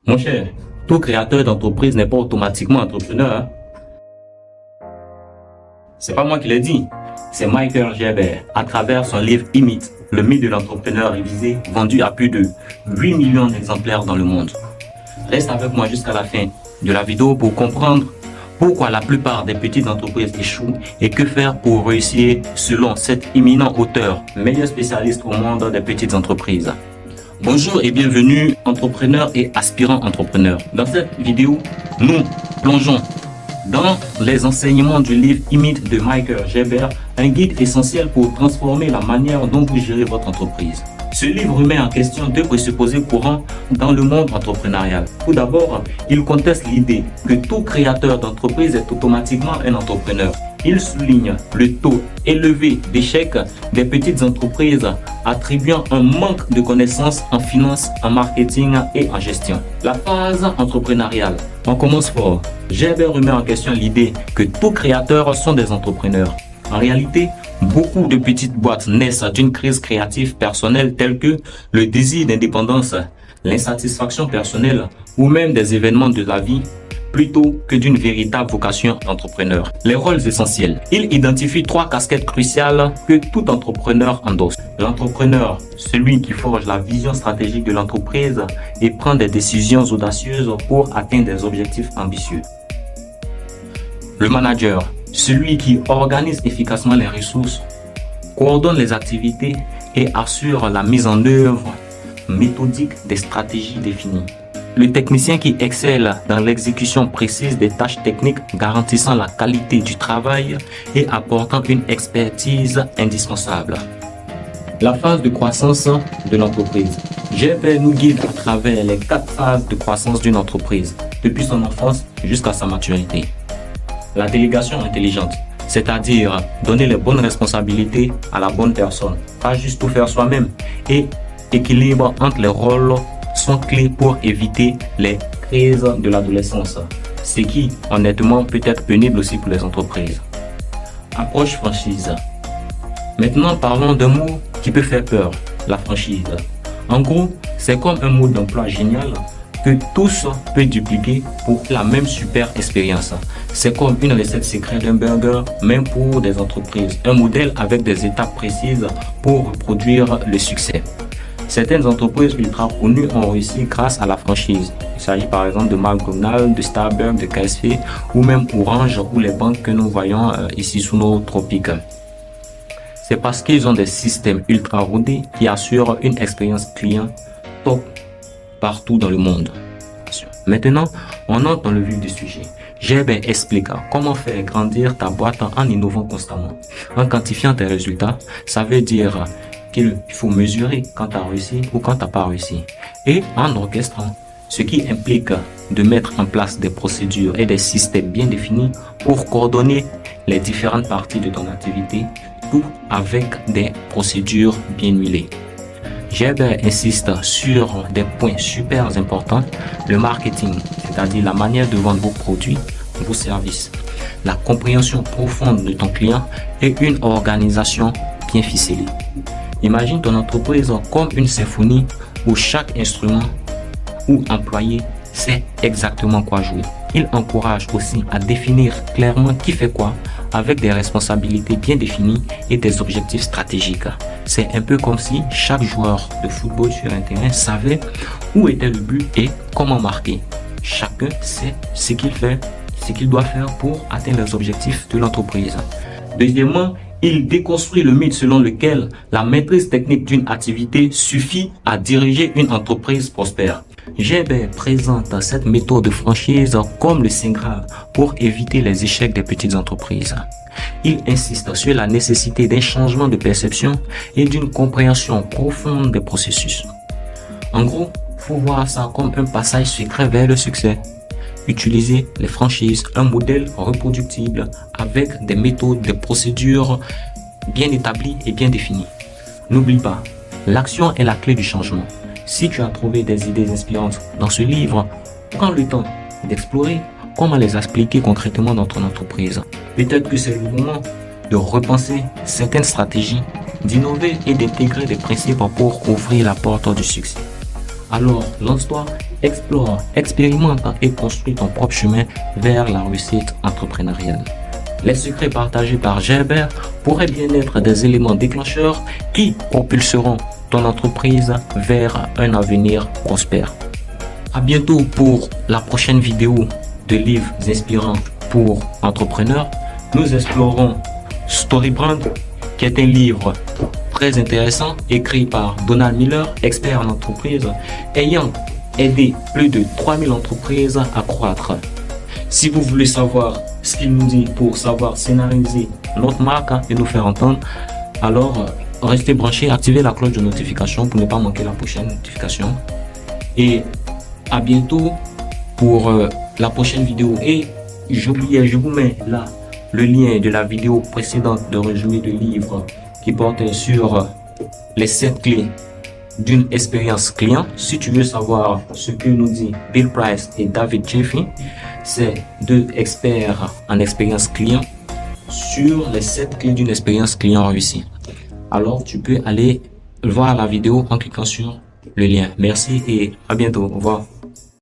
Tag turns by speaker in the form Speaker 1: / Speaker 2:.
Speaker 1: Mon cher, tout créateur d'entreprise n'est pas automatiquement entrepreneur, hein. C'est pas moi qui l'ai dit, c'est Michael Gerber à travers son livre Imite, le mythe de l'entrepreneur révisé, vendu à plus de 8 millions d'exemplaires dans le monde. Reste avec moi jusqu'à la fin de la vidéo pour comprendre pourquoi la plupart des petites entreprises échouent et que faire pour réussir selon cet éminent auteur, meilleur spécialiste au monde des petites entreprises. Bonjour et bienvenue entrepreneurs et aspirants entrepreneurs. Dans cette vidéo, nous plongeons dans les enseignements du livre Imite de Michael Gerber, un guide essentiel pour transformer la manière dont vous gérez votre entreprise. Ce livre remet en question deux présupposés courants dans le monde entrepreneurial. Tout d'abord, il conteste l'idée que tout créateur d'entreprise est automatiquement un entrepreneur. Il souligne le taux élevé d'échec des petites entreprises attribuant un manque de connaissances en finance, en marketing et en gestion. La phase entrepreneuriale. On commence fort. Gerber remet en question l'idée que tous créateurs sont des entrepreneurs. En réalité, beaucoup de petites boîtes naissent d'une crise créative personnelle telle que le désir d'indépendance, l'insatisfaction personnelle ou même des événements de la vie plutôt que d'une véritable vocation d'entrepreneur. Les rôles essentiels. Il identifie trois casquettes cruciales que tout entrepreneur endosse. L'entrepreneur, celui qui forge la vision stratégique de l'entreprise et prend des décisions audacieuses pour atteindre des objectifs ambitieux. Le manager, celui qui organise efficacement les ressources, coordonne les activités et assure la mise en œuvre méthodique des stratégies définies. Le technicien qui excelle dans l'exécution précise des tâches techniques garantissant la qualité du travail et apportant une expertise indispensable. La phase de croissance de l'entreprise. Gerber nous guide à travers les 4 phases de croissance d'une entreprise, depuis son enfance jusqu'à sa maturité. La délégation intelligente, c'est-à-dire donner les bonnes responsabilités à la bonne personne, pas juste tout faire soi-même, et équilibre entre les rôles sont clés pour éviter les crises de l'adolescence, ce qui honnêtement peut être pénible aussi pour les entreprises. Approche franchise. Maintenant parlons d'un mot qui peut faire peur, la franchise. En gros, c'est comme un mode d'emploi génial que tous peuvent dupliquer pour la même super expérience. C'est comme une recette secrète d'un burger, même pour des entreprises. Un modèle avec des étapes précises pour reproduire le succès. Certaines entreprises ultra connues ont réussi grâce à la franchise. Il s'agit par exemple de McDonald's, de Starbucks, de KFC ou même Orange ou les banques que nous voyons ici sous nos tropiques. C'est parce qu'ils ont des systèmes ultra rodés qui assurent une expérience client top partout dans le monde. Maintenant, on entre dans le vif du sujet. Gerber explique comment faire grandir ta boîte en innovant constamment. En quantifiant tes résultats, ça veut dire qu'il faut mesurer quand tu as réussi ou quand tu n'as pas réussi. Et en orchestrant, ce qui implique de mettre en place des procédures et des systèmes bien définis pour coordonner les différentes parties de ton activité, tout avec des procédures bien huilées. Gerber insiste sur des points super importants, le marketing, c'est-à-dire la manière de vendre vos produits, vos services, la compréhension profonde de ton client et une organisation bien ficelée. Imagine ton entreprise comme une symphonie où chaque instrument ou employé sait exactement quoi jouer. Il encourage aussi à définir clairement qui fait quoi avec des responsabilités bien définies et des objectifs stratégiques. C'est un peu comme si chaque joueur de football sur un terrain savait où était le but et comment marquer. Chacun sait ce qu'il fait, ce qu'il doit faire pour atteindre les objectifs de l'entreprise. Deuxièmement, il déconstruit le mythe selon lequel la maîtrise technique d'une activité suffit à diriger une entreprise prospère. Gerber présente cette méthode de franchise comme le Saint Graal pour éviter les échecs des petites entreprises. Il insiste sur la nécessité d'un changement de perception et d'une compréhension profonde des processus. En gros, il faut voir ça comme un passage secret vers le succès. Utiliser les franchises, un modèle reproductible avec des méthodes, des procédures bien établies et bien définies. N'oublie pas, l'action est la clé du changement. Si tu as trouvé des idées inspirantes dans ce livre, prends le temps d'explorer comment les appliquer concrètement dans ton entreprise. Peut-être que c'est le moment de repenser certaines stratégies, d'innover et d'intégrer des principes pour ouvrir la porte du succès. Alors, lance-toi, explore, expérimente et construis ton propre chemin vers la réussite entrepreneuriale. Les secrets partagés par Gerber pourraient bien être des éléments déclencheurs qui propulseront ton entreprise vers un avenir prospère. À bientôt pour la prochaine vidéo de livres inspirants pour entrepreneurs. Nous explorerons Storybrand, qui est un livre très intéressant écrit par Donald Miller, expert en entreprise, ayant aidé plus de 3000 entreprises à croître. Si vous voulez savoir ce qu'il nous dit pour savoir scénariser notre marque et nous faire entendre, alors restez branchés, activez la cloche de notification pour ne pas manquer la prochaine notification. Et à bientôt pour la prochaine vidéo. Et je vous mets là le lien de la vidéo précédente de résumé de livre qui portait sur les 7 clés d'une expérience client. Si tu veux savoir ce que nous dit Bill Price et David Jeffy, c'est 2 experts en expérience client sur les 7 clés d'une expérience client réussie. Alors tu peux aller voir la vidéo en cliquant sur le lien. Merci et à bientôt. Au revoir.